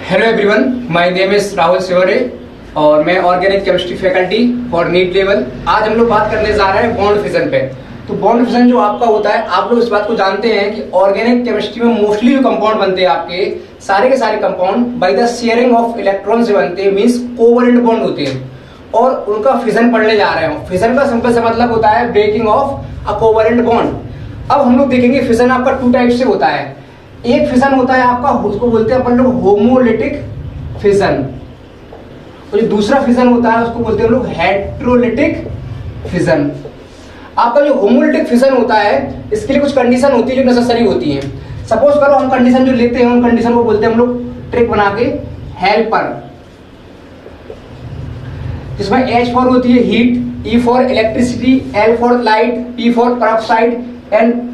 Hello everyone, my name is Rahul Sivare और मैं organic chemistry faculty for NEET level. आज हम लोग बात करने जा रहे हैं बॉन्ड फिजन पे। तो बॉन्ड फिजन जो आपका होता है, आप लोग इस बात को जानते हैं कि ऑर्गेनिक केमिस्ट्री में मोस्टली जो कंपाउंड बनते हैं आपके सारे के सारे compound by the sharing of electron से बनते हैं, मींस कोवलेंट बॉन्ड होते हैं और उनका फिजन पढ़ने जा रहे हैं। फिजन का सिंपल सा मतलब होता है breaking of a covalent bond. अब हम लोग देखेंगे फिजन आपका टू टाइप से होता है। एक फिजन होता है आपका, उसको बोलते हैं अपन लोग होमोलिटिक फिजन, और जो दूसरा फिजन होता है उसको बोलते हैं हम लोग हेट्रोलिटिक फिजन। आपका जो होमोलिटिक फिजन होता है, इसके लिए कुछ कंडीशन होती है जो नेसेसरी होती है। सपोज करो हम कंडीशन जो लेते हैं उन कंडीशन को बोलते हैं हम लोग ट्रिक बना के हेल्पर, जिसमें H फॉर होती है heat, E for electricity, L for light, P for peroxide and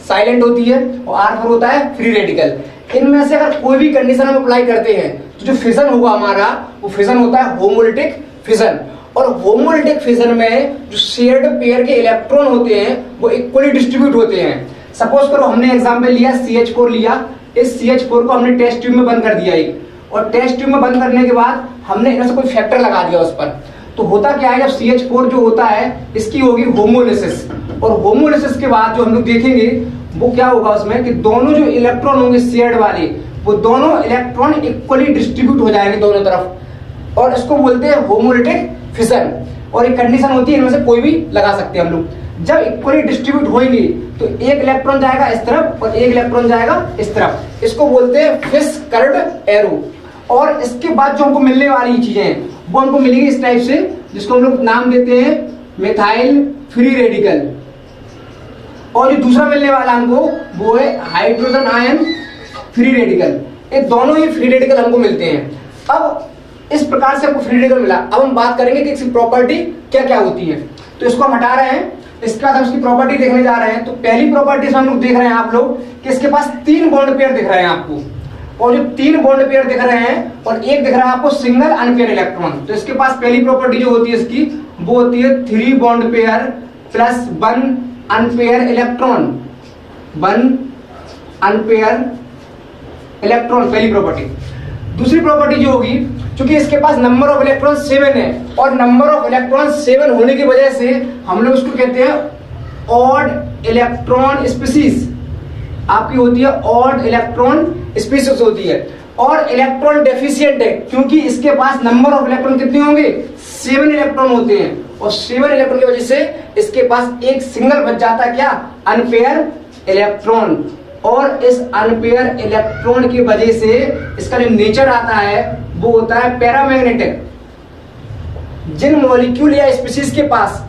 silent होती है, और R फॉर होता है फ्री रेडिकल। इनमें से अगर कोई भी कंडीशन हम अप्लाई करते हैं तो जो फिजन होगा हमारा वो फिजन होता है होमोलिटिक फिजन। और होमोलिटिक फिजन में जो शेयर्ड पेयर के इलेक्ट्रॉन होते हैं वो इक्वली डिस्ट्रीब्यूट होते हैं। सपोज करो हमने एग्जांपल लिया CH4 लिया, इस CH4 को हमने टेस्ट ट्यूब में बंद कर दिया एक, और टेस्ट ट्यूब में बंद करने के बाद हमने इनमें से कोई फैक्टर लगा दिया उस पर। तो होता क्या है, जब CH4 जो होता है इसकी होगी होमोलिसिस, और होमोलिसिस के बाद जो हम लोग देखेंगे वो क्या होगा उसमें कि दोनों जो इलेक्ट्रॉन होंगे शेयर्ड वाले, वो दोनों इलेक्ट्रॉन इक्वली डिस्ट्रीब्यूट हो जाएंगे दोनों तरफ, और इसको बोलते हैं होमोलिटिक फिजन। और एक कंडीशन होती है इनमें से कोई भी लगा सकते हैं हम लोग। जब इक्वली डिस्ट्रीब्यूट होंगे तो एक इलेक्ट्रॉन जाएगा इस तरफ और एक इलेक्ट्रॉन जाएगा इस तरफ, इसको बोलते हैं फिश कर्व्ड एरो। और इसके बाद जो हमको मिलने वाली चीजें हैं वो हमको मिलेगी इस टाइप से, जिसको हम लोग नाम देते हैं मिथाइल फ्री रेडिकल। और जो दूसरा मिलने वाला हमको वो है हाइड्रोजन आयन फ्री रेडिकल। ये दोनों ही फ्री रेडिकल हमको मिलते हैं। अब इस प्रकार से हमको फ्री रेडिकल मिला। अब हम बात करेंगे कि इसकी प्रॉपर्टी क्या क्या होती है। तो इसको हम हटा रहे हैं, इसके बाद हम इसकी प्रॉपर्टी देखने जा रहे हैं। तो पहली प्रॉपर्टी हम लोग देख रहे हैं आप लोग कि इसके पास 3 बॉन्ड पेयर दिख रहे हैं आपको, और जो 3 बॉन्ड पेयर दिख रहे हैं और एक दिख रहा है आपको सिंगल अनपेयर इलेक्ट्रॉन। तो इसके पास पहली प्रॉपर्टी जो होती है इसकी वो होती है 3 bond pair plus 1 unpaired electron, 1 unpaired electron, पहली प्रॉपर्टी। दूसरी प्रॉपर्टी जो होगी, क्योंकि इसके पास नंबर ऑफ इलेक्ट्रॉन 7 है, और नंबर ऑफ इलेक्ट्रॉन 7 होने की वजह से हम लोग उसको कहते हैं ऑड इलेक्ट्रॉन स्पीसीज। आपकी होती है ऑड इलेक्ट्रॉन स्पीसीज होती है, और इलेक्ट्रॉन डेफिशिएंट है क्योंकि इसके पास नंबर ऑफ इलेक्ट्रॉन कितने होंगे, 7 इलेक्ट्रॉन होते हैं, और 7 इलेक्ट्रॉन की वजह से इसके पास एक सिंगल बच जाता है क्या, अनपेयर इलेक्ट्रॉन। और इस अनपेयर इलेक्ट्रॉन की वजह से इसका जो नेचर आता है वो होता है पैरामैग्नेटिक। जिन मॉलिक्यूल या स्पीसीज के पास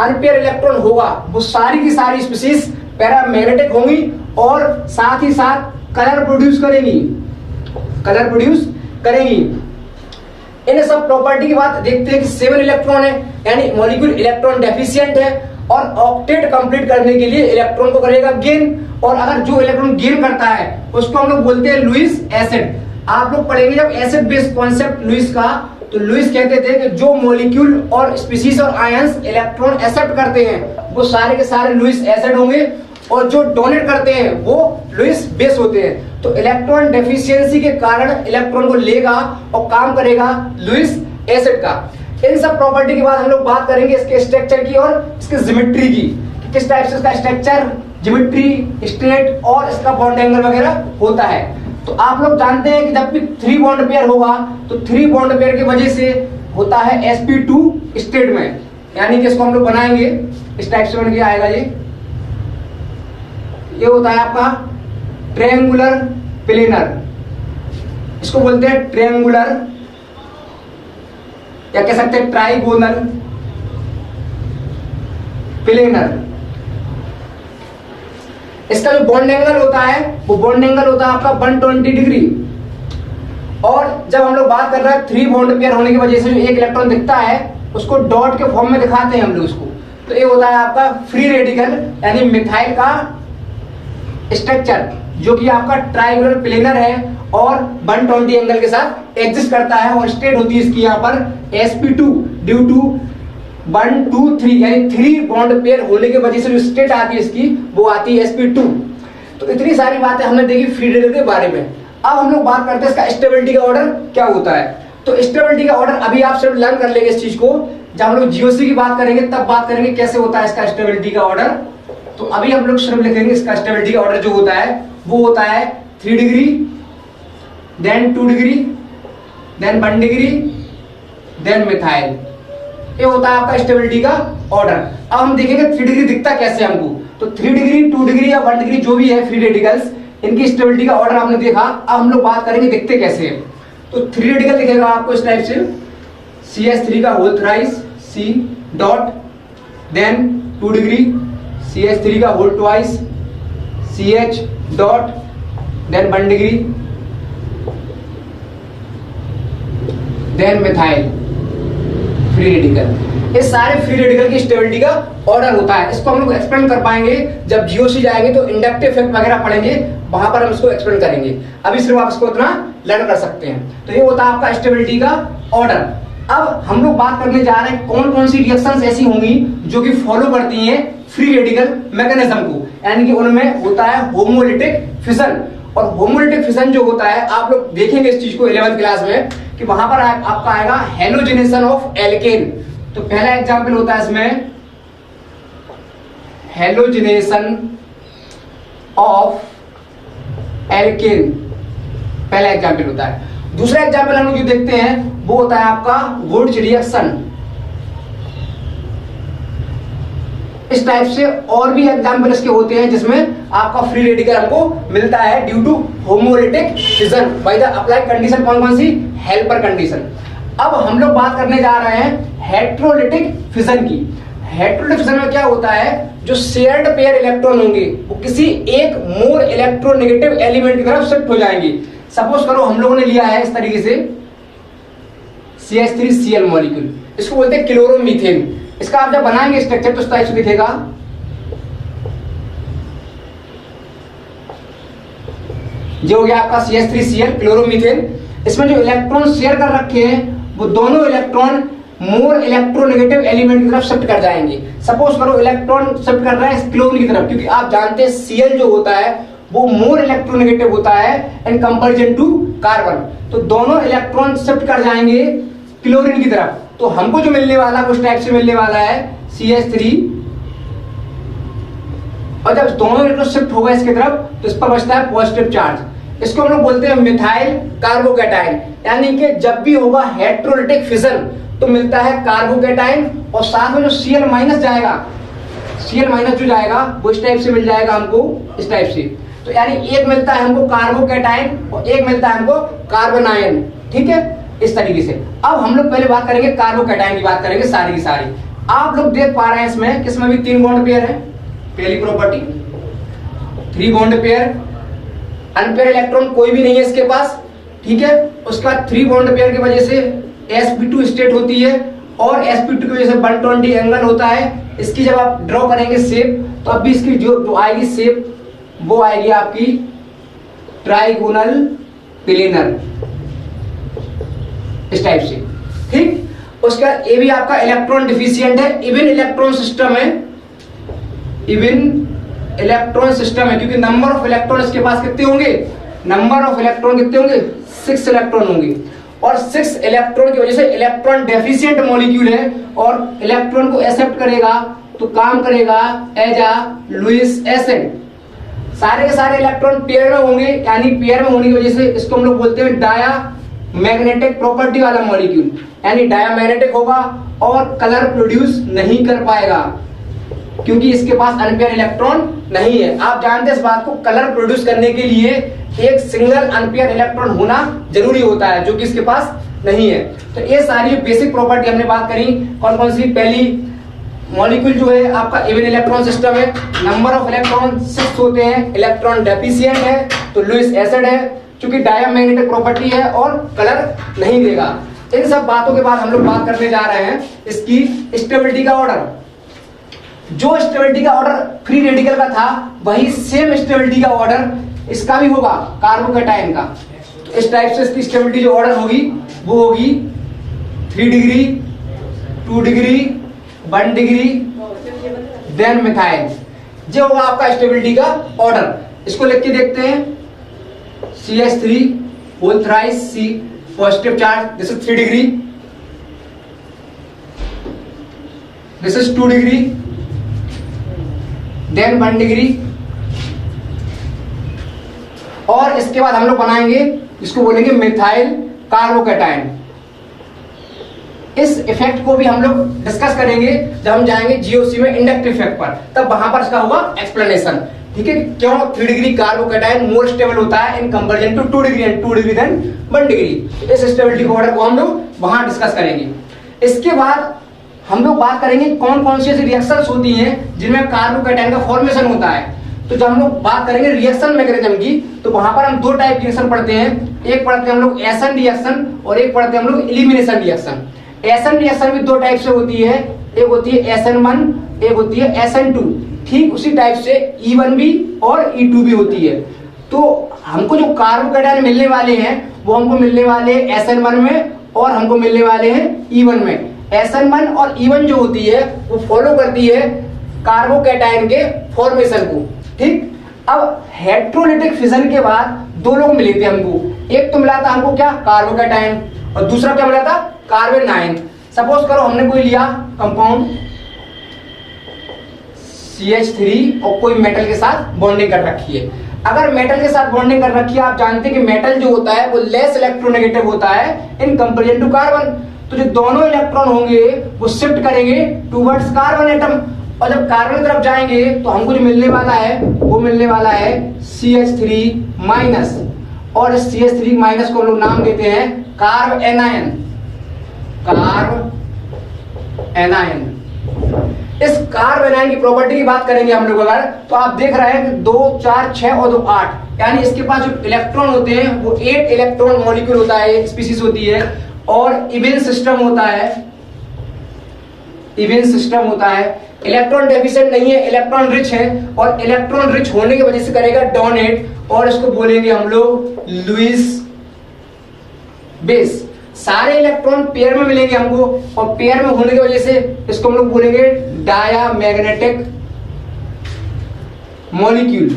अनपेयर इलेक्ट्रॉन होगा वो सारी की सारी स्पीसीज पैरामैग्नेटिक होंगी, और साथ ही साथ कलर प्रोड्यूस करेंगी, कलर प्रोड्यूस करेंगी। इन सब प्रॉपर्टी की बात देखते हैं कि 7 इलेक्ट्रॉन है, यानी मॉलिक्यूल इलेक्ट्रॉन डेफिशिएंट है, और ऑक्टेट कंप्लीट करने के लिए इलेक्ट्रॉन को करेगा गेन। और अगर जो इलेक्ट्रॉन गेन करता है उसको हम लोग बोलते हैं लुईस एसिड। आप लोग पढ़ेंगे जब एसिड बेस कॉन्सेप्ट लुईस का, तो लुईस कहते थे कि जो मॉलिक्यूल और स्पीसीज और आयंस इलेक्ट्रॉन एक्सेप्ट करते हैं वो सारे के सारे लुईस एसिड होंगे, और जो डोनेट करते हैं वो लुईस बेस होते हैं। तो इलेक्ट्रॉन डेफिशिएंसी के कारण इलेक्ट्रॉन को लेगा और काम करेगा लुईस एसिड का। इन सब प्रॉपर्टी के बाद हम लोग बात करेंगे इसके स्ट्रक्चर की और इसके ज्योमेट्री की, कि किस टाइप से इसका स्ट्रक्चर, ज्योमेट्री, स्टेट और इसका बॉन्ड एंगल वगैरह होता है। तो आप लोग जानते हैं कि जब भी 3 बॉन्ड पेयर होगा तो 3 बॉन्ड पेयर की वजह से होता है sp2 स्टेट में, यानी कि इसको हम लोग बनाएंगे इस टाइप से बन के आएगा। ये होता है आपका ट्रायंगुलर प्लेनर, इसको बोलते हैं ट्रायंगुलर, या कह सकते हैं ट्राइगोनल प्लेनर। इसका जो बॉन्ड एंगल होता है वो बॉन्ड एंगल होता है आपका 120 डिग्री। और जब हम लोग बात कर रहे हैं 3 बॉन्ड पेयर होने की वजह से जो एक इलेक्ट्रॉन दिखता है उसको डॉट के फॉर्म में दिखाते हैं हम लोग उसको। तो ये होता है आपका फ्री रेडिकल, यानी मिथाइल का स्ट्रक्चर, जो कि आपका ट्रायंगुलर प्लेनर है और 120 एंगल के साथ एग्जिस्ट करता है। और स्टेट होती है इसकी यहाँ पर sp2 ड्यू टू 1 2 3, यानी 3 बॉन्ड पेयर होने की वजह से जो स्टेट आती है इसकी वो आती है sp2। तो इतनी सारी बातें हमने देखी फ्री रेडिकल के बारे में। अब हम लोग बात करते हैं इसका स्टेबिलिटी का ऑर्डर क्या होता है। तो स्टेबिलिटी का ऑर्डर अभी आप सिर्फ लर्न कर लेंगे इस चीज को, जब हम लोग जीओसी की बात करेंगे तब बात करेंगे कैसे होता है इसका स्टेबिलिटी का ऑर्डर। तो अभी हम लोग सिर्फ लिखेंगे इसका स्टेबिलिटी का ऑर्डर जो होता है वो होता है 3 degree, then 2 degree, then 1 degree, then methyl. ये होता है आपका स्टेबिलिटी का ऑर्डर। अब हम देखेंगे 3 डिग्री दिखता कैसे हमको। तो 3 डिग्री, 2 डिग्री या 1 डिग्री जो भी है फ्री रेडिकल्स, इनकी स्टेबिलिटी का ऑर्डर आपने देखा। अब हम लोग बात करेंगे दिखते कैसे हैं। तो 3 रेडिकल दिखेगा आपको इस टाइप से, CH3 का whole thrice C dot, then 2 degree CH3 का whole twice CH dot, then 1 degree, then methyl free radical. इस सारे फ्री रेडिकल की स्टेबिलिटी का ऑर्डर होता है। इसको हम लोग एक्सप्लेन कर पाएंगे जब जीओसी जाएंगे तो इंडक्टिव इफेक्ट वगैरह पढ़ेंगे, वहां पर हम इसको एक्सप्लेन करेंगे। अभी सिर्फ आप इसको इतना लर्न कर सकते हैं। तो ये होता है आपका स्टेबिलिटी का ऑर्डर। अब हम लोग बात करने जा रहे हैं कौन कौन सी रिएक्शंस ऐसी होंगी जो कि फॉलो करती हैं फ्री रेडिकल मैकेनिज्म को, यानी कि उनमें होता है होमोलिटिक फिशन। और होमोलिटिक फिशन जो होता है आप लोग देखेंगे इस चीज को 11th क्लास में कि वहां पर आपका आएगा हेलोजिनेशन ऑफ एल्केन। तो पहला एग्जांपल होता है इसमें हेलोजिनेशन ऑफ एल्केन, पहला एग्जांपल होता है। दूसरा एग्जांपल हम लोग जो देखते हैं वो होता है आपका वुड्स रिएक्शन। इस टाइप से और भी एग्जांपल इसके होते हैं जिसमें आपका फ्री रेडिकल हमको मिलता है due to homolytic fission by the applied condition. कौन कौन सी? Helper condition. अब हम लोग बात करने जा रहे हैं हेट्रोलिटिक फिशन की। हेट्रोलिटिक फिशन में क्या होता है, जो शेयर्ड पेयर इलेक्ट्रॉन होंगे वो किसी एक मोर इलेक्ट्रोनेगेटिव एलिमेंट की तरफ शिफ्ट हो जाएंगे। सपोज करो हम लोगों ने लिया है इस तरीके से CH3Cl मॉलिक्यूल, इसको बोलते हैं क्लोरोमीथेन। इसका आप जब बनाएंगे स्ट्रक्चर तो इस टाइप से दिखेगा। जो हो गया आपका CH3Cl क्लोरोमीथेन। इसमें जो इलेक्ट्रॉन शेयर कर रखे हैं वो दोनों इलेक्ट्रॉन मोर इलेक्ट्रोनेगेटिव एलिमेंट की तरफ शिफ्ट कर जाएंगे। सपोज करो इलेक्ट्रॉन शिफ्ट कर रहा है क्लोरीन की तरफ, क्योंकि आप जानते हैं Cl जो होता है वो मोर इलेक्ट्रोनेगेटिव होता है इन कंपैरिजन टू कार्बन। तो दोनों इलेक्ट्रॉन शिफ्ट कर जाएंगे क्लोरीन की तरफ। तो हमको जो मिलने वाला उस टाइप से मिलने वाला है CH3, और जब दोनों इलेक्ट्रॉन शिफ्ट होगा इसकी तरफ तो इस पर बचता है पॉजिटिव चार्ज। इसको हम लोग बोलते हैं मिथाइल कार्बोकैटायन। यानी कि जब भी होगा हेट्रोलिटिक फिशन तो मिलता है कार्बोकैटायन, और साथ में जो Cl माइनस जाएगा, Cl माइनस जो जाएगा वो इस टाइप से मिल जाएगा हमको, इस टाइप से। तो यानी एक मिलता है हमको कार्बोकैटायन और एक मिलता है हमको कार्बोनायन। ठीक है, इस तरीके से। अब हम लोग पहले बात करेंगे कार्बोकैटायन की, बात करेंगे सारी की सारी। आप लोग देख पा रहे हैं इसमें किसमें भी 3 बॉन्ड पेयर है। पहली property 3 bond pair, unpaired electron कोई भी नहीं है इसके पास। ठीक है, उसका 3 बॉन्ड पेयर की वजह से sp2 स्टेट होती है, और sp2 की वजह से 120 एंगल होता है। इसकी जब आप ड्रॉ करेंगे शेप तो अभी इसकी जो आएगी शेप वो आएगी आपकी ट्राइगोनल प्लेनर, इस टाइप से। ठीक, उसका ये भी आपका इलेक्ट्रॉन डिफिशिएंट है, इवन इलेक्ट्रॉन सिस्टम है, इवन इलेक्ट्रॉन सिस्टम है, क्योंकि नंबर ऑफ इलेक्ट्रॉन इसके पास कितने होंगे, नंबर ऑफ इलेक्ट्रॉन कितने होंगे, 6 इलेक्ट्रॉन होंगे। और 6 इलेक्ट्रॉन की वजह से इलेक्ट्रॉन डेफिशिएंट मॉलिक्यूल है, और इलेक्ट्रॉन को एक्सेप्ट करेगा तो काम करेगा एज अ लुईस एसिड। सारे के सारे इलेक्ट्रॉन पेयर में होंगे, यानी पेयर में होने की वजह से इसको हम लोग बोलते हैं डाया मैग्नेटिक प्रॉपर्टी वाला मॉलिक्यूल, यानी डायामैग्नेटिक होगा और कलर प्रोड्यूस नहीं कर पाएगा क्योंकि इसके पास अनपेयर इलेक्ट्रॉन नहीं है। आप जानते हैं इस बात को, कलर प्रोड्यूस करने के लिए एक सिंगल अनपेयर इलेक्ट्रॉन होना जरूरी होता है, जो कि इसके पास नहीं है। तो ये सारी बेसिक प्रॉपर्टी हमने बात करी। कौन कौन सी? पहली, मॉलिक्यूल जो है आपका इवन इलेक्ट्रॉन सिस्टम है, नंबर ऑफ इलेक्ट्रॉन 6 होते हैं, इलेक्ट्रॉन डेफिशिएंट है तो लुईस एसिड है, क्योंकि डायामैग्नेटिक प्रॉपर्टी है और कलर नहीं देगा। इन सब बातों के बाद हम लोग बात करने जा रहे हैं इसकी स्टेबिलिटी का ऑर्डर। जो स्टेबिलिटी का ऑर्डर फ्री रेडिकल का था वही सेम स्टेबिलिटी का ऑर्डर इसका भी होगा कार्बोकैटायन का। तो इस टाइप से इसकी स्टेबिलिटी जो ऑर्डर होगी वो होगी 3 degree, 2 degree, 1 degree, then methyl. जो होगा आपका स्टेबिलिटी का ऑर्डर। इसको लिख के देखते हैं। CH3 whole thrice C positive charge, this is 3 degree, this is 2 degree, then 1 degree, और इसके बाद हम लोग बनाएंगे, इसको बोलेंगे मिथाइल कार्बोकैटायन। इस इफेक्ट को भी हम लोग डिस्कस करेंगे जब हम जाएंगे जीओसी में इंडक्टिव इफेक्ट पर, तब वहां पर इसका होगा एक्सप्लेनेशन। ठीक है, क्यों 3 डिग्री कार्बोकैटायन मोर स्टेबल होता है in comparison to 2 degree and 2 degree then 1 degree. इस स्टेबिलिटी ऑर्डर को हम लोग वहां डिस्कस करेंगे। इसके बाद हम लोग बात करेंगे कौन कौन सी ऐसी रिएक्शंस होती हैं जिनमें कार्बोकैटायन का फॉर्मेशन होता है। तो जब हम लोग बात करेंगे रिएक्शन मैकेनिज्म की, तो वहां पर हम 2 टाइप की रिएक्शन पढ़ते हैं, एक पढ़ते हैं हम लोग एसन रिएक्शन और एक पढ़ते हैं हम लोग एलिमिनेशन रिएक्शन। एसन रिएक्शन भी 2 टाइप से होती है, एक होती है SN1, एक होती है SN2। ठीक उसी टाइप से E1 भी और E2 भी होती है। तो हमको जो कार्बोकैटायन मिलने वाले हैं वो हमको मिलने वाले हैं SN1 में और हमको मिलने वाले हैं E1 में। SN1 और E1 जो होती है वो फॉलो करती है कार्बोकैटायन के फॉर्मेशन को। ठीक, अब हेट्रोलिटिक फिजन के बाद 2 लोग मिले थे हमको, एक तो मिला था हमको क्या कार्बोकैटायन और दूसरा क्या मिला था कार्बन आयन। सपोज करो हमने कोई लिया कंपाउंड CH3 और कोई मेटल के साथ बॉन्डिंग कर रखी है। अगर मेटल के साथ बॉन्डिंग कर रखी है, आप जानते हैं कि मेटल जो होता है वो लेस इलेक्ट्रोनेगेटिव होता है इन कंपैरिजन टू कार्बन। तो जो दोनों इलेक्ट्रॉन होंगे वो शिफ्ट करेंगे टुवर्ड्स कार्बन एटम, और जब कार्बन की तरफ जाएंगे तो हमको जो मिलने वाला है वो मिलने वाला है CH3 माइनस, और इस CH3 माइनस को हम लोग नाम देते हैं कार्ब एनायन। कार्ब एनायन, इस कार्ब एनायन की प्रॉपर्टी की बात करेंगे हम लोग अगर, तो आप देख रहे हैं कि 2 4 6 और 2 8, यानी इसके पास जो इलेक्ट्रॉन होते हैं वो 8 इलेक्ट्रॉन मॉलिक्यूल होता है, स्पीसीज होती है, और इवेन सिस्टम होता है। इवेन सिस्टम होता है, इलेक्ट्रॉन डेफिशिएंट नहीं है, इलेक्ट्रॉन रिच है, और इलेक्ट्रॉन रिच होने की वजह से करेगा डोनेट, और इसको बोलेंगे हम लोग लुईस बेस। सारे इलेक्ट्रॉन पेयर में मिलेंगे हमको, और पेयर में होने की वजह से इसको हम लोग बोलेंगे डायामैग्नेटिक मॉलिक्यूल।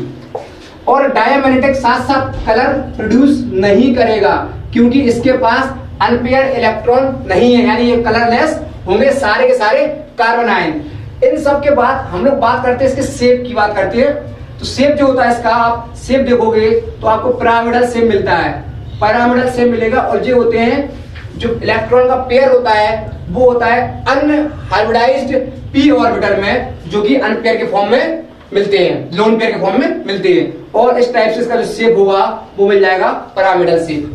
और डायामैग्नेटिक साथ साथ कलर प्रोड्यूस नहीं करेगा क्योंकि इसके पास अनपेयर इलेक्ट्रॉन नहीं है, यानी ये कलरलेस होंगे सारे के सारे कार्बन आयन। इन सब के बाद हम लोग बात करते हैं इसके शेप की बात करते हैं। तो शेप जो होता है इसका, आप शेप देखोगे तो आपको पिरामिडल शेप मिलता है, पिरामिडल शेप मिलेगा। और जो होते हैं जो इलेक्ट्रॉन का पेयर होता है वो होता है अनहाइब्रिडाइज्ड p ऑर्बिटल में, जो कि अनपेयर के फॉर्म में मिलते हैं, लोन पेयर के फॉर्म में मिलते हैं। और इस टाइप से इसका जो शेप होगा वो मिल जाएगा पिरामिडल शेप।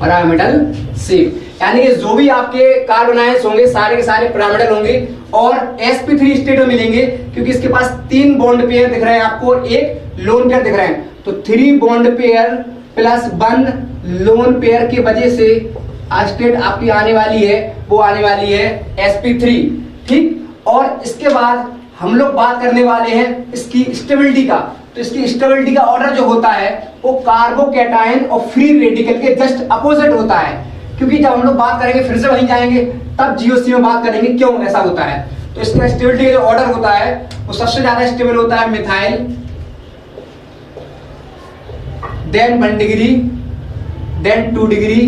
पिरामिडल शेप यानी कि जो भी आपके कार्बन आयन्स होंगे सारे के सारे पिरामिडल होंगे, और sp3 स्टेट में मिलेंगे क्योंकि इसके पास 3 बॉन्ड पेयर दिख रहे हैं आपको और एक लोन पेयर दिख रहे हैं। तो 3 bond pair plus 1 lone pair की वजह से स्टेट आपकी आने वाली है, वो आने वाली है sp3। ठीक, और इसके बाद हम लोग बात करने वाले हैं इसकी स्टेबिलिटी का। तो इसकी स्टेबिलिटी का ऑर्डर जो होता है वो कार्बोकैटायन और फ्री रेडिकल के जस्ट अपोजिट होता है, क्योंकि जब हम लोग बात करेंगे फिर से वहीं जाएंगे तब जीओसी में बात करेंगे क्यों ऐसा होता है। तो इसका स्टेबिलिटी का जो ऑर्डर होता है वो सबसे ज्यादा स्टेबल होता है methyl, then 1 degree, then 2 degree,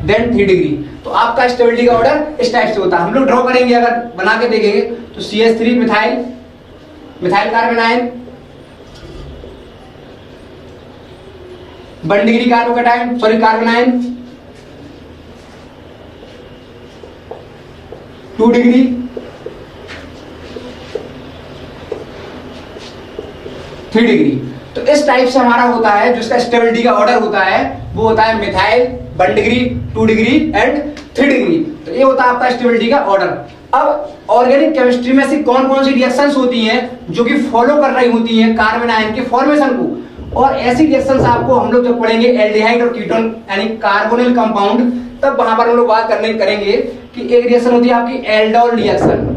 then 3 degree. तो आपका स्टेबिलिटी का ऑर्डर इस टाइप से होता है। हम लोग ड्रॉ करेंगे, अगर बना के देखेंगे तो CH3 methyl, methyl carbon ion, 1 degree carbocation, sorry carbon ion, 2 degree, 3 degree. तो इस टाइप से हमारा होता है, जिसका स्टेबिलिटी का ऑर्डर होता है वो होता है methyl, 1 degree, 2 degree and 3 degree. तो ये होता है आपका स्टेबिलिटी का ऑर्डर। अब ऑर्गेनिक केमिस्ट्री में ऐसी कौन कौन सी रिएक्शंस होती हैं जो कि फॉलो कर रही होती हैं कार्बन आयन के फॉर्मेशन को, और ऐसी रिएक्शंस आपको हम लोग जब पढ़ेंगे एल्डिहाइड और कीटोन यानी कार्बोनिल कंपाउंड, तब वहां पर हम लोग बात करेंगे कि एक रिएक्शन होती है आपकी एल्डोल रिएक्शन।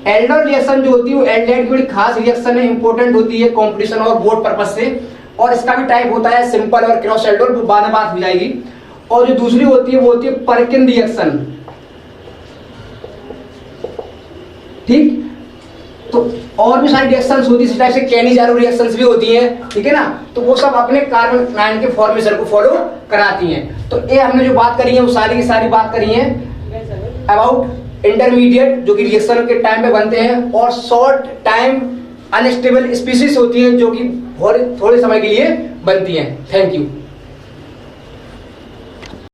एल्डोल रिएक्शन जो होती है वो एल्डिहाइड की बड़ी खास रिएक्शन है, इंपॉर्टेंट होती है कंपटीशन और बोर्ड पर्पज से, और इसका भी टाइप होता है सिंपल और क्रॉस एल्डोल, वो बाद में बात हो जाएगी। और जो दूसरी होती है वो होती है परकिन रिएक्शन। ठीक, तो और भी सारी रिएक्शंस होती है, इस टाइप से कैनिजारो रिएक्शंस भी होती हैं, ठीक है ना। तो वो सब अपने कार्बन 9 के फॉर्मेशन को फॉलो कराती हैं। तो ये हमने जो बात करी है वो सारी की सारी बात करी है अबाउट इंटरमीडिएट जो कि रिएक्शन के टाइम पे बनते हैं, और शॉर्ट टाइम अनस्टेबल स्पीशीज होती हैं जो कि थोड़े समय के लिए बनती हैं। Thank you.